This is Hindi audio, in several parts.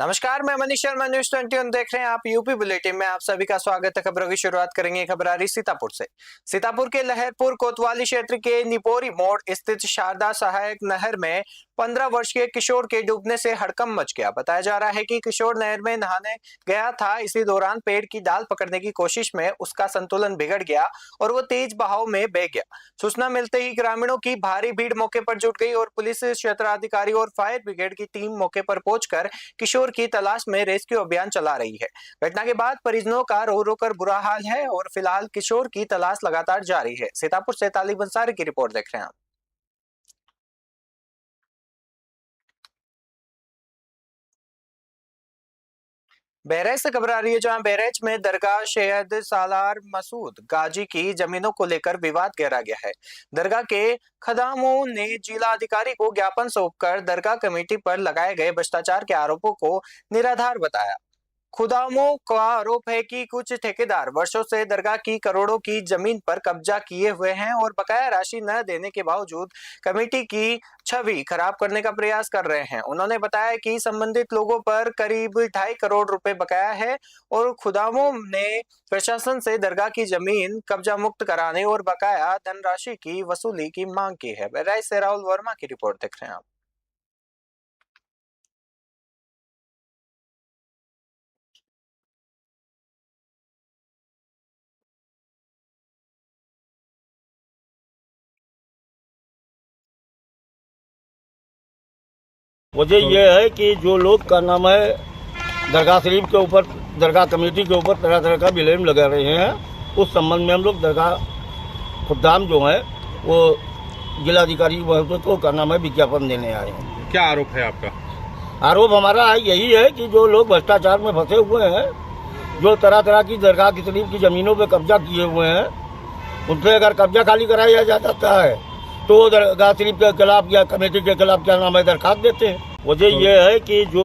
नमस्कार, मैं मनीष शर्मा, न्यूज 21 देख रहे हैं आप। यूपी बुलेटिन में आप सभी का स्वागत है। खबरों की शुरुआत करेंगे। खबर आ रही सीतापुर से। सीतापुर के लहरपुर कोतवाली क्षेत्र के निपोरी मोड़ स्थित शारदा सहायक नहर में 15 वर्ष के किशोर के डूबने से हड़कंप मच गया। बताया जा रहा है कि किशोर नहर में नहाने गया था। इसी दौरान पेड़ की डाल पकड़ने की कोशिश में उसका संतुलन बिगड़ गया और वो तेज बहाव में बह गया। सूचना मिलते ही ग्रामीणों की भारी भीड़ मौके पर जुट गई और पुलिस, क्षेत्राधिकारी और फायर ब्रिगेड की टीम मौके पर पहुंचकर किशोर की तलाश में रेस्क्यू अभियान चला रही है। घटना के बाद परिजनों का रो रो कर बुरा हाल है और फिलहाल किशोर की तलाश लगातार जारी है। सीतापुर से तालिब अंसारी की रिपोर्ट देख रहे हैं आप। बहराइच से खबर आ रही है, जहां बहराइच में दरगाह सैयद सालार मसूद गाजी की जमीनों को लेकर विवाद गहरा गया है। दरगाह के खदामों ने जिला अधिकारी को ज्ञापन सौंपकर दरगाह कमेटी पर लगाए गए भ्रष्टाचार के आरोपों को निराधार बताया। खुदामों का आरोप है कि कुछ ठेकेदार वर्षों से दरगाह की करोड़ों की जमीन पर कब्जा किए हुए हैं और बकाया राशि न देने के बावजूद कमेटी की छवि खराब करने का प्रयास कर रहे हैं। उन्होंने बताया कि संबंधित लोगों पर करीब 2.5 करोड़ रुपए बकाया है और खुदामों ने प्रशासन से दरगाह की जमीन कब्जा मुक्त कराने और बकाया धनराशि की वसूली की मांग की है। बहराइच से राहुल वर्मा की रिपोर्ट देख रहे हैं आप। वजह यह है कि जो लोग का नाम है दरगाह शरीफ के ऊपर, दरगाह कमेटी के ऊपर तरह तरह का ब्लेम लगा रहे हैं। उस संबंध में हम लोग दरगाह खुदाम जो है वो जिलाधिकारी को का नाम है विज्ञापन देने आए हैं। क्या आरोप है आपका? आरोप हमारा यही है कि जो लोग भ्रष्टाचार में फंसे हुए हैं, जो तरह तरह की दरगाह की शरीफ की जमीनों पर कब्जा किए हुए हैं, उनसे अगर कब्जा खाली कराया जाता है तो दरगाह शरीफ के खिलाफ या कमेटी के खिलाफ क्या नाम है दरखास्त देते हैं। वजह यह है कि जो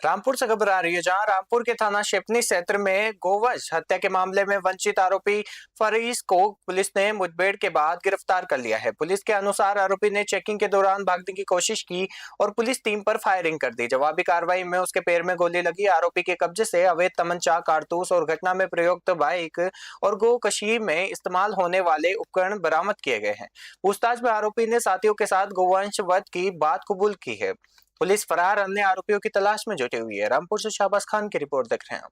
रामपुर से खबर आ रही है, जहां रामपुर के थाना शिपनी क्षेत्र में गोवंश हत्या के मामले में वंचित आरोपी फरीस को पुलिस ने मुठभेड़ के बाद गिरफ्तार कर लिया है। पुलिस के अनुसार आरोपी ने चेकिंग के दौरान भागने की कोशिश की और पुलिस टीम पर फायरिंग कर दी। जवाबी कार्रवाई में उसके पैर में गोली लगी। आरोपी के कब्जे से अवैध तमंचा, कारतूस और घटना में प्रयुक्त बाइक और गोकशी में इस्तेमाल होने वाले उपकरण बरामद किए गए हैं। पूछताछ में आरोपी ने साथियों के साथ गोवंश वध की बात कबूल की है। पुलिस फरार अन्य आरोपियों की तलाश में जुटी हुई है। रामपुर से शाहबाज खान की रिपोर्ट देख रहे हैं आप।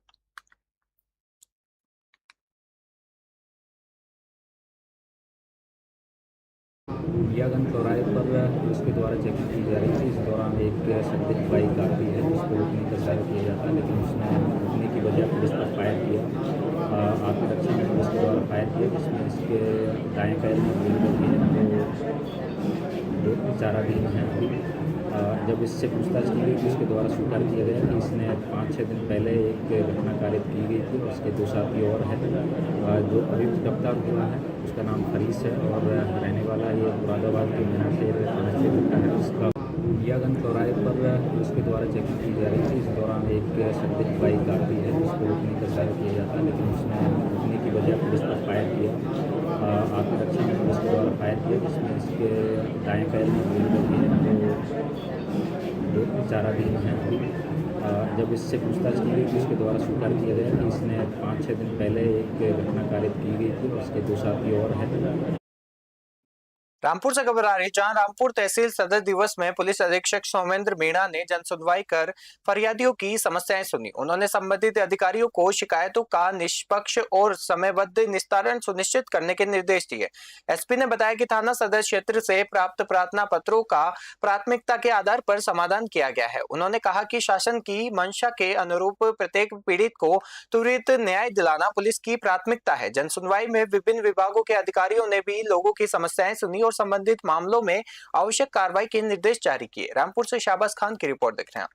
बियागंज चौराहे पर पुलिस के द्वारा चेकिंग की जा रही थी। इस दौरान एक संदिग्ध बाइक आती है जिसको रोकने का ट्राई किया जाता है, लेकिन उसने रोकने की बजाय पुलिस पर फायर किया। आत्मरक्षा में पुलिस के द्वारा फायर किया, जिसमें इसके दाएं पैर में गोली लगी है। तो विचाराधीन है। जब इससे पूछताछ की गई तो इसके द्वारा स्वीकार किया गया कि इसने 5-6 दिन पहले एक घटना कारित की गई थी। उसके 2 साथी और हैं जो अभी गिरफ्तार हुआ है। उसका नाम फरीस है और रहने वाला ये मुरादाबाद के मीना शेर थाना क्षेत्र का है। उसका बियागंज चौराहे पर पुलिस के द्वारा चेकिंग की जा रही थी। इस दौरान एक संदिग्ध बाइक आती है जिसको रोकने का ट्राई किया जाता है, लेकिन उसने रोकने की बजाय पुलिस पर फायर किया। आत्मरक्षा में पुलिस के द्वारा फायर किया, जिसमें इसके दाएं पैर में गोली लगी है। तो विचाराधीन है। जब इससे पूछताछ की गई तो इसके द्वारा स्वीकार किया गया कि इसने 5-6 दिन पहले एक घटना कारित की गई थी। उसके 2 साथी और हैं। रामपुर से खबर आ रही है, जहां रामपुर तहसील सदर दिवस में पुलिस अधीक्षक सौमेंद्र मीणा ने जनसुनवाई कर फरियादियों की समस्याएं सुनी। उन्होंने संबंधित अधिकारियों को शिकायतों का निष्पक्ष और समयबद्ध निस्तारण सुनिश्चित करने के निर्देश दिए। एसपी ने बताया कि थाना सदर क्षेत्र से प्राप्त प्रार्थना पत्रों का प्राथमिकता के आधार पर समाधान किया गया है। उन्होंने कहा कि शासन की मंशा के अनुरूप प्रत्येक पीड़ित को त्वरित न्याय दिलाना पुलिस की प्राथमिकता है। जनसुनवाई में विभिन्न विभागों के अधिकारियों ने भी लोगों की समस्याएं सुनी और संबंधित मामलों में आवश्यक कार्रवाई के निर्देश जारी किए। रामपुर से शाहबाज खान की रिपोर्ट देख रहे हैं।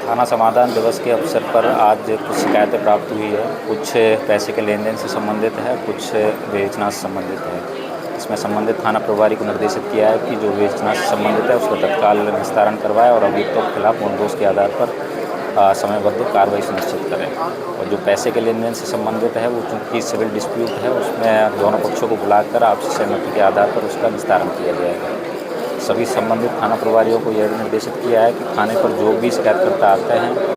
थाना समाधान दिवस के अवसर पर आज कुछ शिकायतें प्राप्त हुई है। कुछ पैसे के लेन देन से संबंधित है, कुछ विवेचना से संबंधित है। इसमें संबंधित थाना प्रभारी को निर्देशित किया है कि जो विवेचना से संबंधित है उसका तत्काल निस्तारण करवाए और अभियुक्तों के खिलाफ पूर्ण दोष के आधार पर समयबद्ध कार्रवाई सुनिश्चित करें। और जो पैसे के लेन देन से संबंधित है वो चूँकि सिविल डिस्प्यूट है, उसमें दोनों पक्षों को बुलाकर आपसी सहमति के आधार पर उसका निस्तारण किया जाएगा। सभी संबंधित थाना प्रभारियों को यह निर्देशित किया है कि थाने पर जो भी शिकायतकर्ता आते हैं।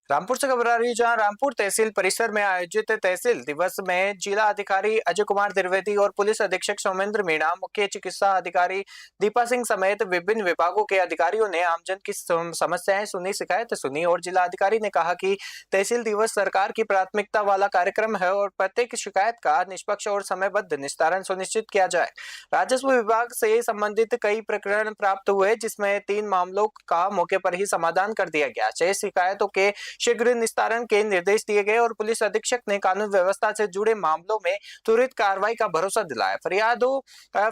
रामपुर से खबर आ रही है, जहां रामपुर तहसील परिसर में आयोजित तहसील दिवस में जिला अधिकारी अजय कुमार द्विवेदी और पुलिस अधीक्षक सौमेंद्र मीणा, मुख्य चिकित्सा अधिकारी दीपा सिंह समेत विभिन्न विभागों के अधिकारियों ने आमजन की समस्याएं सुनी, शिकायत सुनी और जिला अधिकारी ने कहा कि तहसील दिवस सरकार की प्राथमिकता वाला कार्यक्रम है और प्रत्येक शिकायत का निष्पक्ष और समयबद्ध निस्तारण सुनिश्चित किया जाए। राजस्व विभाग से संबंधित कई प्रकरण प्राप्त हुए, जिसमें 3 मामलों का मौके पर ही समाधान कर दिया गया। 6 शिकायतों के शीघ्र निस्तारण के निर्देश दिए गए और पुलिस अधीक्षक ने कानून व्यवस्था से जुड़े मामलों में त्वरित कार्रवाई का भरोसा दिलाया।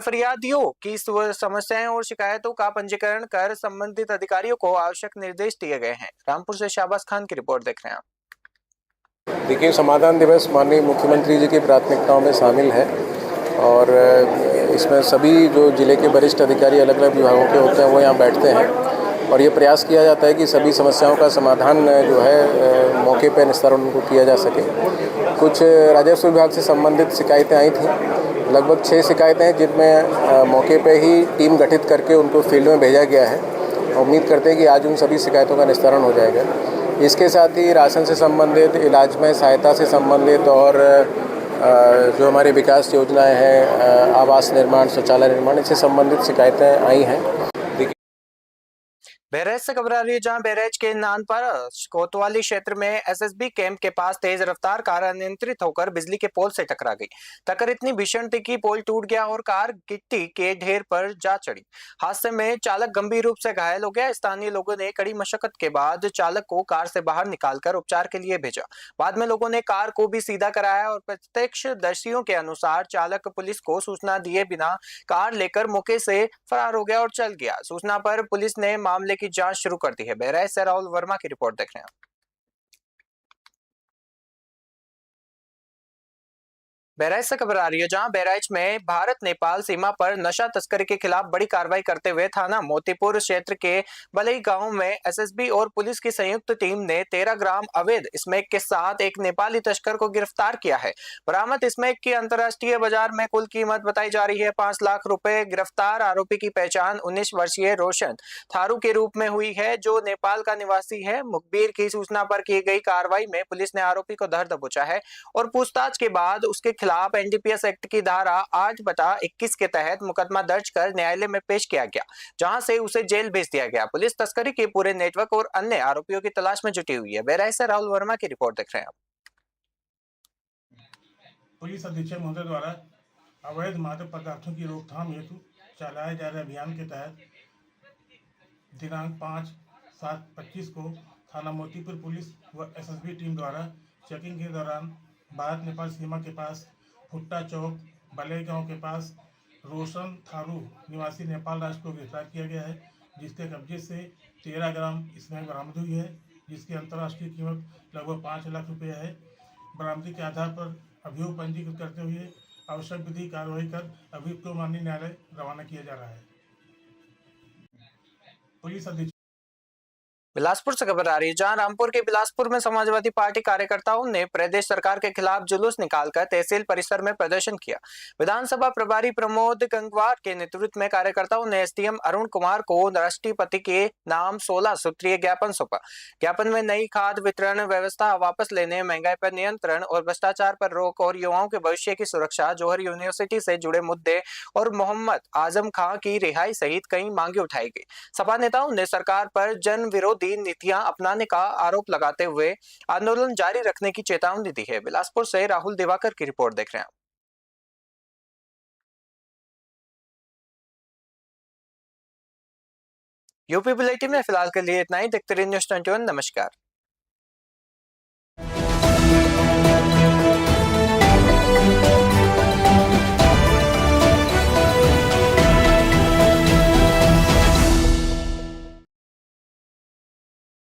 फरियादियों की समस्याएं और शिकायतों का पंजीकरण कर संबंधित अधिकारियों को आवश्यक निर्देश दिए गए हैं। रामपुर से शाहबाज खान की रिपोर्ट देख रहे हैं। देखिए, समाधान दिवस माननीय मुख्यमंत्री जी की प्राथमिकताओं में शामिल है और इसमें सभी जो जिले के वरिष्ठ अधिकारी अलग अलग विभागों के होते हैं वो यहाँ बैठते हैं और ये प्रयास किया जाता है कि सभी समस्याओं का समाधान जो है मौके पर निस्तारण उनको किया जा सके। कुछ राजस्व विभाग से संबंधित शिकायतें आई थी, लगभग 6 शिकायतें हैं जिनमें मौके पर ही टीम गठित करके उनको फील्ड में भेजा गया है। उम्मीद करते हैं कि आज उन सभी शिकायतों का निस्तारण हो जाएगा। इसके साथ ही राशन से संबंधित, इलाज में सहायता से संबंधित और जो हमारी विकास योजनाएं हैं, आवास निर्माण, शौचालय निर्माण, इससे संबंधित शिकायतें आई हैं। बहराइच से खबर आ रही है, जहां बहराइच के नानपारा कोतवाली क्षेत्र में एसएसबी कैंप के पास तेज रफ्तार कार अनियंत्रित होकर बिजली के पोल से टकरा गई। टक्कर इतनी भीषण थी कि पोल टूट गया और कार गिट्टी के ढेर पर जा चढ़ी। हादसे में चालक गंभीर रूप से घायल हो गया। स्थानीय लोगों ने कड़ी मशक्कत के बाद चालक को कार से बाहर निकालकर उपचार के लिए भेजा। बाद में लोगों ने कार को भी सीधा कराया और प्रत्यक्षदर्शियों के अनुसार चालक पुलिस को सूचना दिए बिना कार लेकर मौके से फरार हो गया और चल गया। सूचना पर पुलिस ने मामले की जांच शुरू कर दी है। बहराइच से राहुल वर्मा की रिपोर्ट देख रहे हैं। बहराइच से खबर आ रही है, जहां बहराइच में भारत नेपाल सीमा पर नशा तस्करी के खिलाफ बड़ी कार्रवाई करते हुए थाना मोतीपुर क्षेत्र के बलई गांव में एसएसबी और पुलिस की संयुक्त टीम ने 13 ग्राम अवैध स्मैक के साथ एक नेपाली तस्कर को गिरफ्तार किया है। बरामद स्मैक की अंतर्राष्ट्रीय बाजार में कुल कीमत बताई जा रही है 5 लाख रुपए। गिरफ्तार आरोपी की पहचान 19 वर्षीय रोशन थारू के रूप में हुई है, जो नेपाल का निवासी है। मुखबिर की सूचना पर की गई कार्रवाई में पुलिस ने आरोपी को धर दबोचा है और पूछताछ के बाद उसके खिलाफ एनडीपीएस एक्ट की धारा 8/21 के तहत मुकदमा दर्ज कर न्यायालय में पेश किया गया, जहां से उसे जेल भेज दिया गया। पुलिस तस्करी के पूरे नेटवर्क और अन्य आरोपियों की तलाश में जुटी हुई है। बहराइच से राहुल वर्मा की रिपोर्ट देख रहे हैं। पुलिस अधीक्षक महोदय द्वारा अवैध मादक पदार्थों की रोकथाम हेतु चलाए जा रहे अभियान के तहत दिनांक 5/7/25 को थाना मोतीपुर पुलिस व एसएसबी टीम द्वारा चेकिंग के दौरान भारत नेपाल सीमा के पास भुट्टा चौक बलई गांव के पास रोशन थारू निवासी नेपाल राष्ट्र को गिरफ्तार किया गया है, जिसके कब्जे से 13 ग्राम स्मैक बरामद हुई है, जिसकी अंतर्राष्ट्रीय कीमत लगभग 5 लाख रुपये है। बरामदी के आधार पर अभियोग पंजीकृत करते हुए आवश्यक विधि कार्रवाई कर अभियुक्त को माननीय न्यायालय रवाना किया जा रहा है। पुलिस अधीक्षक बिलासपुर से खबर आ रही है, जहां रामपुर के बिलासपुर में समाजवादी पार्टी कार्यकर्ताओं ने प्रदेश सरकार के खिलाफ जुलूस निकालकर तहसील परिसर में प्रदर्शन किया। विधानसभा प्रभारी प्रमोद गंगवार के नेतृत्व में कार्यकर्ताओं ने एसडीएम अरुण कुमार को राष्ट्रपति के नाम 16 सूत्रीय ज्ञापन सौंपा। ज्ञापन में नई खाद वितरण व्यवस्था वापस लेने, महंगाई पर नियंत्रण और भ्रष्टाचार पर रोक और युवाओं के भविष्य की सुरक्षा, जौहर यूनिवर्सिटी से जुड़े मुद्दे और मोहम्मद आजम खां की रिहाई सहित कई मांगे उठाई गई। सपा नेताओं ने सरकार पर जन विरोधी नीतियां अपनाने का आरोप लगाते हुए आंदोलन जारी रखने की चेतावनी दी है। बिलासपुर से राहुल दिवाकर की रिपोर्ट देख रहे हैं। यूपी बुलेटिन में फिलहाल के लिए इतना ही। देखते रहिए न्यूज़ 21। नमस्कार।